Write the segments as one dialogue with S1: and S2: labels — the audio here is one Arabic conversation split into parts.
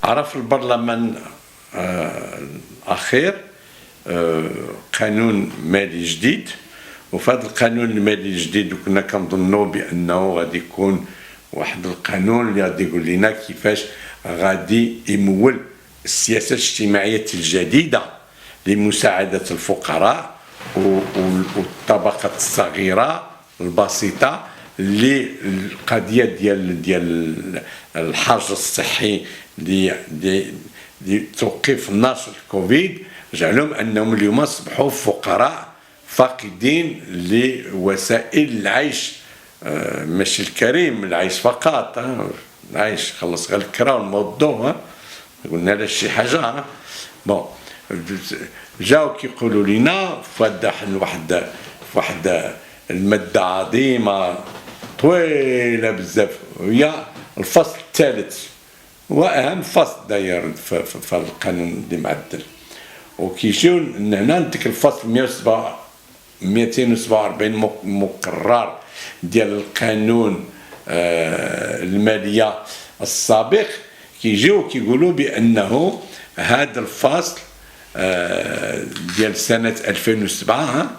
S1: عرف البرلمان الأخير قانون مالي جديد، وفي هذا القانون المالي الجديد كنا كنظنوا بأنه غادي يكون واحد القانون اللي غادي يقول لنا كيفاش غادي يمول السياسة الاجتماعية الجديدة لمساعدة الفقراء والطبقات الصغيرة البسيطة للقضية ديال الحجر الصحي لتوقيف نشر الكوفيد، جعلهم أنهم اليوم أصبحوا فقراء فاقدين لوسائل العيش، ماشي الكريم العيش فقط، العيش خلص غير الكرا والموضوع، قلنا لا شي حاجة. بون جاو كيقولوا لنا واحد المادة عظيمة طويلة بزاف، وهي الفصل الثالث وأهم فصل داير في القانون اللي معدل، وكيجيو هنا ديك الفصل 247 مقرر ديال القانون المالية السابق، كيجيو كيقولوا بأنه هذا الفصل ديال سنة 2007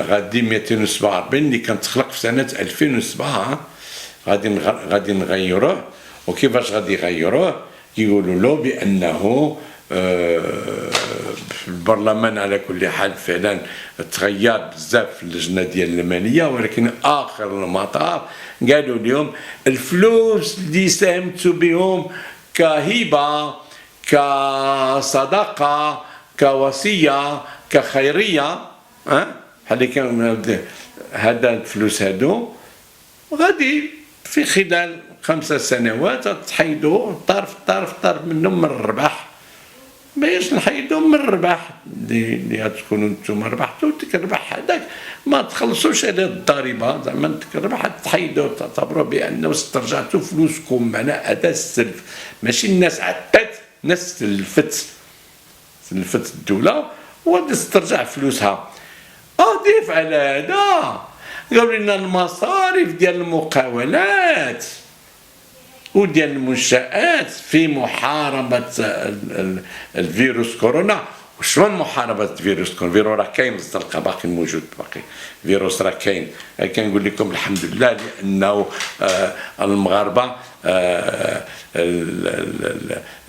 S1: غادي 247 اللي كانت تخلق في سنة 2007 غادي نغيروه. وكيفاش غادي يغيروه؟ كيقولوا له بأنه البرلمان على كل حال فعلا تغير بزاف في اللجنه ديال الماليه، ولكن اخر المطاف قالوا اليوم الفلوس اللي ساهمتوا بهم كهبه كصدقه كوصيه كخيريه، بحال كان هذا الفلوس هادو غادي في خلال 5 سنوات تحيدوا طرف منهم من الربح، باش نحيدوا من الربح اللي غتكونوا نتوما ربحتوا، ديك الربح هذاك ما تخلصوش عليه الضريبه، زعما ديك الربح تحيدوا، تعتبروا بانه استرجعتوا فلوسكم، معناها هذا السلف، ماشي الناس عطات، الناس سلفت الدوله وغادي تسترجع فلوسها. ضيف على هذا قالوا لنا المصاريف ديال المقاولات وديال المنشآت في محاربة الفيروس كورونا. وشلون محاربة الفيروس كورونا؟ الفيروس راه كاين مصدلقة باقي موجود، باقي الفيروس راه كاين. كنقول لكم الحمد لله لأنه المغاربة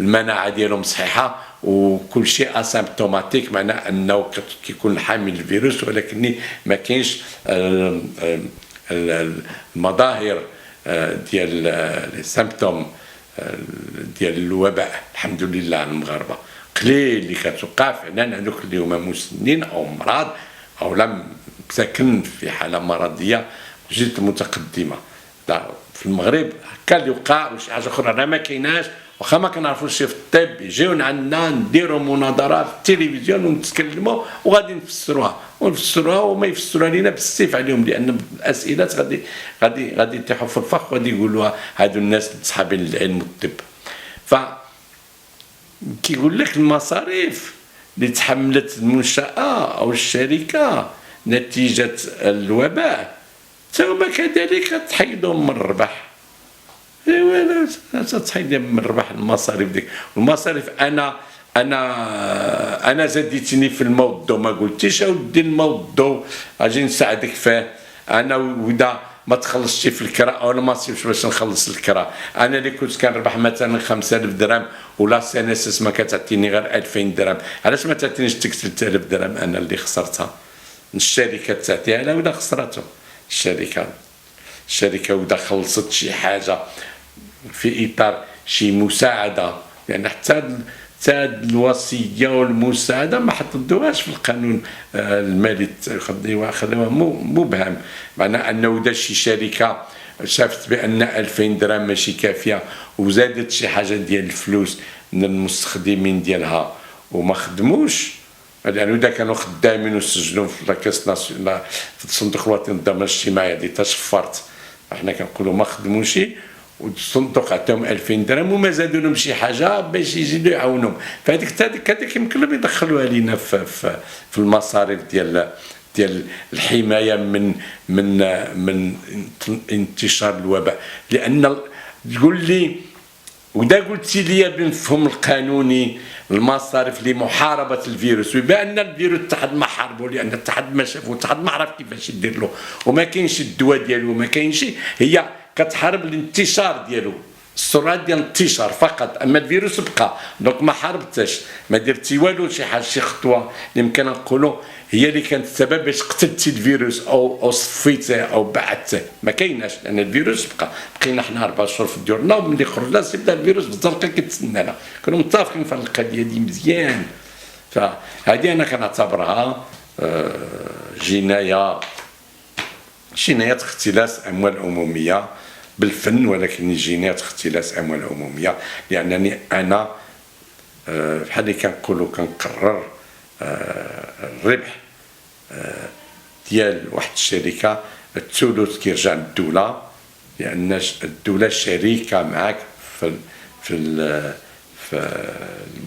S1: المناعة ديالهم صحيحة وكل شيء اسيمبتوماتيك، معناه انه كيكون حامل الفيروس ولكن ما كاينش المظاهر ديال السيمبتوم ديال الوباء، الحمد لله على المغاربه. قليل اللي كتوقع فعلا هذوك اللي هما مسنين او مرض او لم ساكن في حاله مرضيه جد متقدمه. في المغرب هكا اللي وقع وشي حاجه اخرى راه ما كايناش، واخا ما كنعرفوش في الطب يجيو عندنا نديروا مناظرات في التلفزيون ونتكلموا وغادي ونفسروها وما يفسروها لينا بالسيف عليهم، لان الاسئله غادي يطيحوا في الفخ وغادي يقولوها هادو الناس صحابين العلم والطب. ف كيقول لك المصاريف اللي تحملت المنشاه او الشركه نتيجه الوباء ثم كذلك تحيدهم من الربح. ايوا تحيد من الربح المصاريف ديك. والمصاريف انا زاديتني في الموضوع، ما قلتيش اودي الموضوع اجي نساعدك فيه، انا ودا ما تخلصش في الكراء ولا ما تصيبش باش نخلص الكراء. انا اللي كنت كنربح مثلا 5000 درهم ولا سنسس ما كتعطيني غير 2000 درهم، علاش ما تعطينيش ديك 3000 درهم انا اللي خسرتها؟ الشركه تعطيها لا ولا خسرته الشركه ودا خلصت شي حاجه في اطار شي مساعده، يعني حتى الوصيه والمساعده ما حطوهاش في القانون المالي، خلوها مبهم، معناه انه دا شي شركه شافت بان 2000 درهم ماشي كافيه وزادت شي حاجه ديال الفلوس من المستخدمين ديالها وما خدموش، لانه اذا كانوا خدامين وسجلوا في لاكاس ناسيونال في الصندوق الوطني للضمان الاجتماعي هذه تشفرت، احنا كنقولوا ما خدموش والصندوق عطاهم 2000 درهم وما زادوا لهم شي حاجه باش يزيدوا يعاونهم، فهذيك يمكن لهم يدخلوها لينا في المصاريف ديال الحمايه من انتشار الوباء. لان تقول لي ودا قلتي لي بالمفهوم القانوني المصارف لمحاربه الفيروس، وبان الفيروس الاتحاد ما حاربه لان الاتحاد ما شافه، الاتحاد ما عرف كيفاش يدير له، وما كاينش الدواء ديالو، ما كاينش، هي كتحارب الانتشار ديالو، السرعه ديال الانتشار فقط، اما الفيروس بقى. دونك ما حاربتش، ما درتي والو، شي حاجه شي خطوه اللي يمكن نقولوا هي اللي كانت السبب باش قتلتي الفيروس او صفيته او بعدته، ما كايناش، لان الفيروس بقى. بقينا حنا 4 شهور في ديورنا، وملي خرجنا سيبدا الفيروس بالزنقه كيتسنانا، كنا متفقين في القضيه دي مزيان. فهذه انا كنعتبرها جنايه اختلاس اموال عموميه بالفن، ولكن جنايه اختلاس اموال عموميه، لانني انا بحال اللي كنقولوا كنقرر الربح ديال واحد الشركه الثلث كيرجع للدوله، لان الدوله شريكه معك في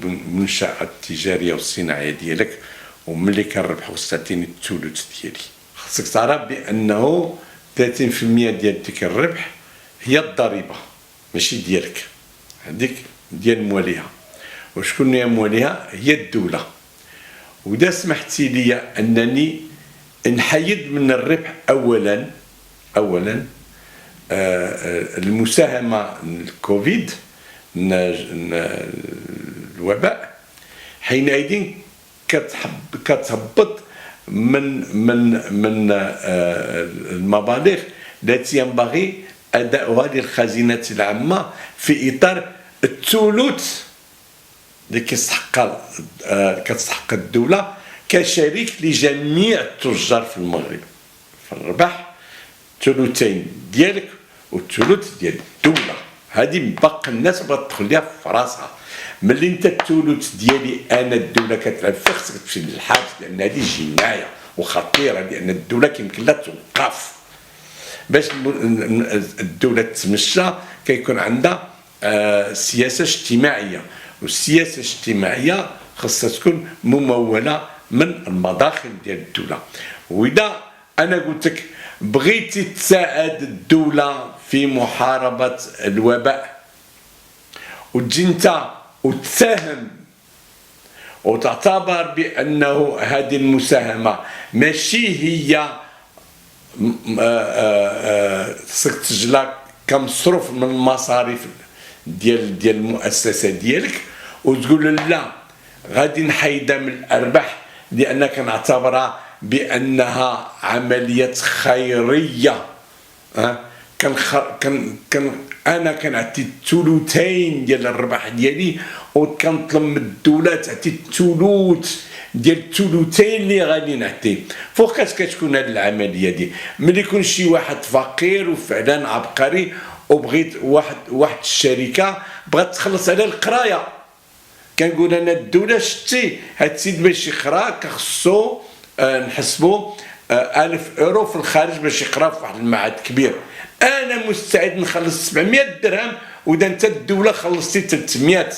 S1: المنشاه التجاريه والصناعيه ديالك، وملي كنربحوا تعطيني الثلث ديالي. خصك تعرف بانه 30% ديال ديك الربح هي الضريبه ماشي ديالك، هذيك ديال مواليها. وشكون هي مواليها؟ هي الدوله. ودا سمحتي لي انني نحيد من الربح اولا المساهمه الكوفيد الوباء، حينئذ كتهبط من المبالغ التي ينبغي اداؤها للخزينه العامه في اطار الثلث اللي كتستحق الدوله كشريك لجميع التجار في المغرب في الربح، ثلثين ديالك والثلث ديال الدوله. هذه باقي الناس بغات تدخل ليها في راسها. ملي انت الثلث ديالي انا الدوله كتلعب فيه، خصك تمشي للحبس، لان هذه جنايه وخطيره، لان الدوله كيمكن لها توقف. باش الدوله تتمشى كيكون عندها سياسه اجتماعيه، والسياسه الاجتماعيه خصها تكون مموله من المداخل ديال الدوله. واذا انا قلت لك بغيتي تساعد الدوله في محاربه الوباء، وتجي انت وتساهم وتعتبر بانه هذه المساهمه ماشي هي خصك تسجلها كمصروف من المصاريف ديال المؤسسه ديالك، وتقول لا غادي نحيدها من الارباح لان كنعتبرها بانها عمليه خيريه. انا كنعطي الثلثين ديال الربح ديالي، وكنطلب من الدوله تعطي الثلث ديال الثلثين اللي غادي نعطيه. فوقاش كتكون هذه العمليه دي؟ ملي يكون شي واحد فقير وفعلا عبقري وبغيت واحد الشركه بغات تخلص على القرايه، كنقول انا الدوله شتي هاد السيد باش يقرا كخصو نحسبوا 1000 يورو في الخارج باش يقرا في واحد المعهد كبير، انا مستعد نخلص 700 درهم، واذا انت الدوله خلصتي 300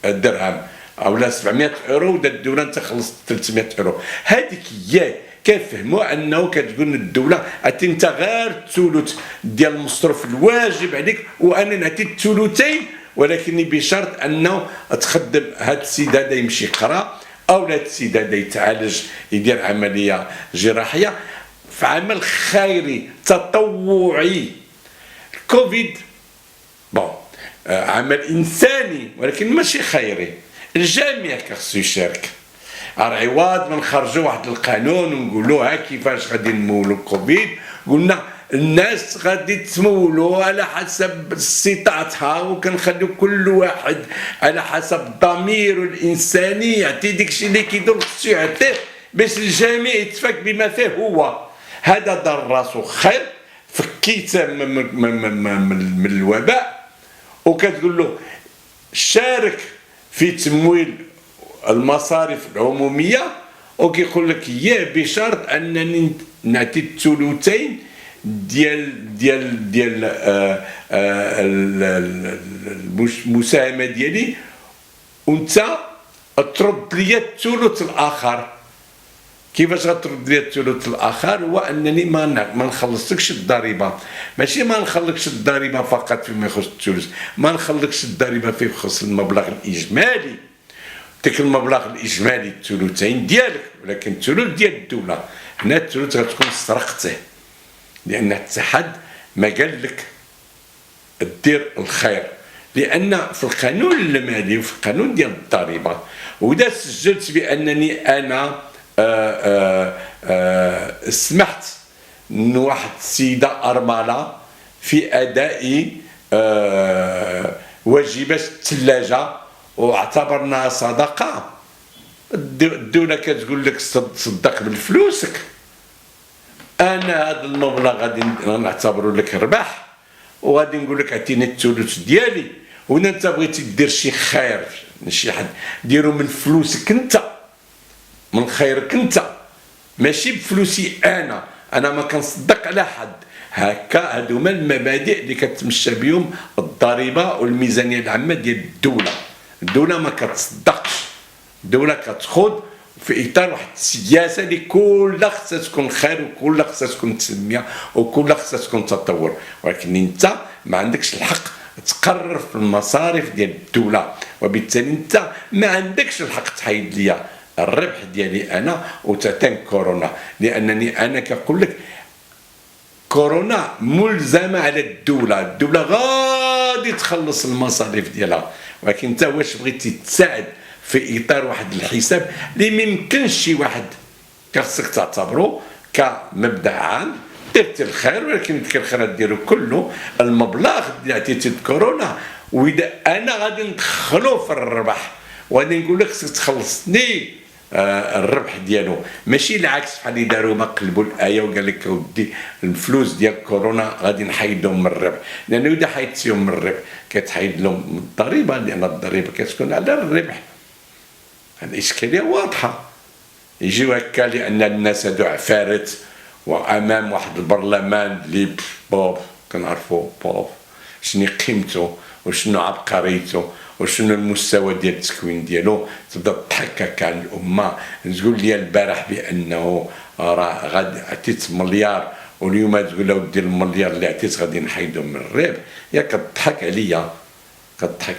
S1: درهم او 700 يورو، ودا الدوله انت خلصت 300 يورو. هذيك هي كنفهموا انه كتقول الدوله عطي انت غير الثلث ديال المصروف الواجب عليك، وانا نعطي الثلثين، ولكن بشرط انه تخدم هذا السيد هذا يمشي يقرا، او هذا السيد هذا يتعالج يدير عمليه جراحيه في عمل خيري تطوعي. الكوفيد عمل انساني ولكن ماشي خيري، الجميع خصو يشارك. عوض ما نخرجوا واحد القانون ونقولوا ها كيفاش غادي نمولوا الكوفيد، قلنا الناس غادي تمولوا على حسب استطاعتها، وكنخليو كل واحد على حسب ضميره الانساني يعطي داكشي اللي كيدور خصو يعطيه باش الجميع يتفك بما فيه هو. هذا دار راسو خير، فكيته من الوباء، وكتقول له شارك في تمويل المصاريف العموميه، وكيقول لك يا بشرط انني نعطي الثلثين ديال المساهمه ديالي، وانت ترد لي الثلث الاخر. كيفاش غترد لي الثلث الاخر؟ هو انني ما نخلصلكش الضريبه، ماشي ما نخلصكش الضريبه فقط فيما يخص الثلث، ما نخلصكش الضريبه فيما يخص المبلغ الاجمالي. ديك المبلغ الاجمالي الثلثين ديالك، ولكن الثلث ديال الدوله، هنا الثلث غتكون سرقته، لان الاتحاد ما قال لك دير الخير، لان في القانون المالي وفي القانون ديال الضريبه، واذا سجلت بانني انا سمحت ان واحد السيده ارمله في اداء واجبات الثلاجه واعتبرناها صدقه، الدوله كتقول لك تصدق بالفلوسك، انا هذا المبلغ غادي نعتبره لك ربح، وغادي نقول لك اعطيني الثلث ديالي. واذا انت بغيتي دير شي خير لشي حد ديرو من فلوسك انت، من خيرك انت، ماشي بفلوسي انا ما كنصدق على حد. هكا هادو هما المبادئ اللي كتمشى بهم الضريبه والميزانيه العامه ديال الدوله. الدوله ما كتصدقش، الدوله كتخوض في اطار واحد السياسه اللي كلها خصها تكون خير، وكلها خصها تكون تنميه، وكلها خصها تكون تطور، ولكن انت ما عندكش الحق تقرر في المصاريف ديال الدوله، وبالتالي انت ما عندكش الحق تحيد ليا الربح ديالي انا وتعطيني كورونا، لانني انا كنقول لك كورونا ملزمه على الدوله غادي تخلص المصاريف ديالها، ولكن انت واش بغيتي تساعد في اطار واحد الحساب اللي ما يمكنش شي واحد، خاصك تعتبره كمبدا عام درتي الخير، ولكن ديك الخير ديرو كله المبلغ اللي عطيتي كورونا، واذا انا غادي ندخلو في الربح وغادي نقول لك خصك تخلصني الربح ديالو، ماشي العكس بحال اللي داروا ما قلبوا الايه وقال لك ودي الفلوس ديال كورونا غادي نحيدهم من الربح، لانه اذا حيدتيهم من الربح كتحيد لهم الضريبه، لان الضريبه كتكون على الربح. الاشكاليه واضحه، يجيو هكا لان الناس هادو عفارت وامام واحد البرلمان اللي بوب كنعرفوا بوب شنو قيمته وشنو عبقريته وشنو المستوى ديال التكوين ديالو، تبدا تضحك على الامه، تقول لي البارح بانه راه غادي عطيت مليار واليوم تقول له دير المليار اللي عطيت غادي نحيدهم من الربح، يا كتضحك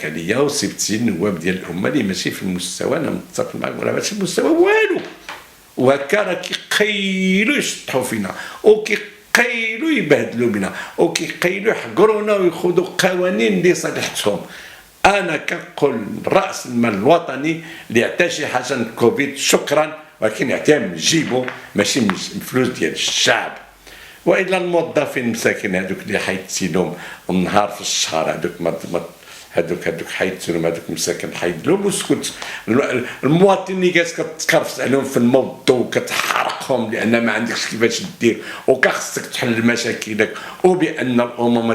S1: عليا وسبتي النواب ديال الامه اللي ماشي في المستوى، انا متفق معك ولا ماشي في المستوى والو، وهكا راه كيقيلوا يشطحوا فينا وكيقيلوا يبهدلوا بنا وكيقيلوا يحقرونا وياخذوا قوانين لصالحتهم. انا كنقول راس المال الوطني اللي عطى شي حاجه الكوفيد شكرا، ولكن يعطيها من جيبو ماشي من الفلوس ديال الشعب. والا الموظفين المساكين هذوك اللي حيدتي لهم النهار في الشهر، هذوك حيدتي لهم، هذوك المساكن حيد لهم وسكت. المواطنين اللي جالس كتقرفص عليهم في الموضوع وكتحرقهم لان ما عندكش كيفاش دير، وكخصك تحل مشاكلك، وبان الامم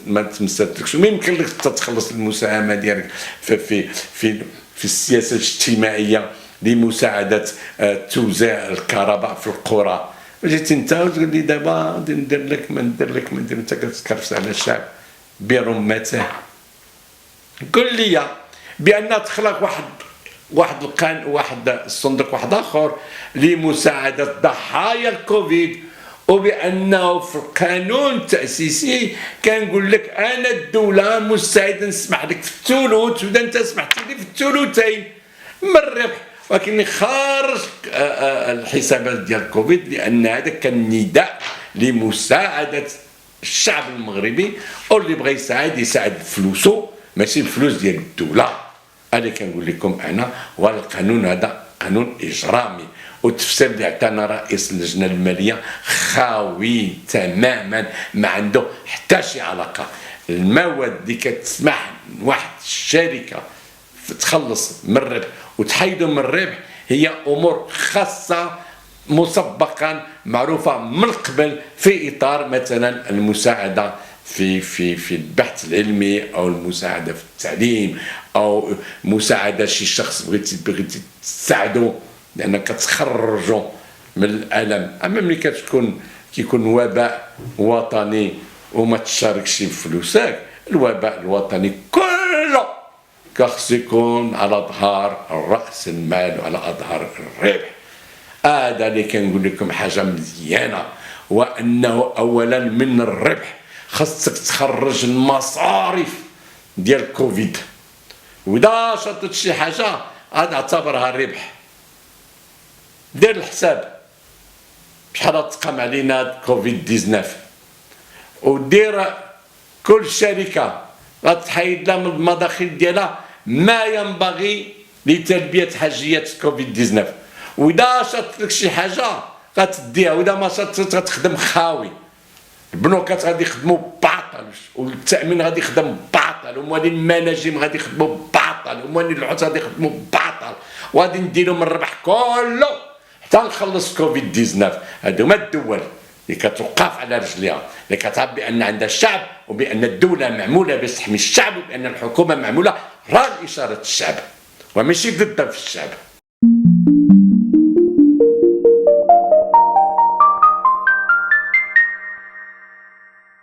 S1: ما تمساتلكش، وما يمكن لك تخلص المساهمه ديالك في السياسه الاجتماعيه لمساعده توزيع الكهرباء في القرى. جيت انت وتقول لي دابا ندير لك ما ندير لك ما ندير، انت كتكرفس على الشعب برمته. قل لي بان تخلق واحد الصندوق واحد اخر لمساعده ضحايا الكوفيد، وبانه في القانون التاسيسي كنقول لك انا الدوله مستعده نسمح لك في الثلث، واذا انت سمحتي لي في الثلثين من الربح، ولكني خارج الحسابات ديال الكوفيد، لان هذا كان نداء لمساعده الشعب المغربي، واللي بغى يساعد فلوسه ماشي الفلوس ديال الدوله. انا كنقول لكم انا وهذا القانون هذا قانون اجرامي، والتفسير اللي عطانا رئيس اللجنه الماليه خاوي تماما، ما عنده حتى شي علاقه. المواد اللي كتسمح واحد الشركه تخلص من الربح وتحيدوا من الربح هي امور خاصه مسبقا معروفه من قبل في اطار مثلا المساعده في البحث العلمي، او المساعده في التعليم، او مساعده شي شخص بغيتي تساعده لانك كتخرجوا من الالم. اما ملي كيكون وباء وطني وما تشاركش بفلوسك، الوباء الوطني كله خصو يكون على ظهر راس المال وعلى ظهر الربح. هذا اللي كنقول لكم حاجه مزيانه، وانه اولا من الربح خاصك تخرج المصاريف ديال كوفيد، واذا شطت شي حاجه غادي اعتبرها ربح. دير الحساب شحال تقام علينا كوفيد 19، ودير كل شركه غتحيد لها من المداخل ديالها ما ينبغي لتلبيه حاجيات كوفيد 19. واذا شطت لك شي حاجه غتديها، واذا ما شطت غتخدم خاوي. البنوكات غادي يخدموا باطل، والتامين غادي يخدم باطل، وموالين المناجم غادي يخدموا باطل، وموالين العطل غادي يخدموا باطل، وغادي نديرو من الربح كله حتى نخلص كوفيد 19. هادو هما الدول اللي كتوقف على رجليها، اللي كتعرف بان عندها الشعب، وبان الدوله معموله باش تحمي الشعب، وبان الحكومه معموله رغم اشاره الشعب وماشي ضد في الشعب.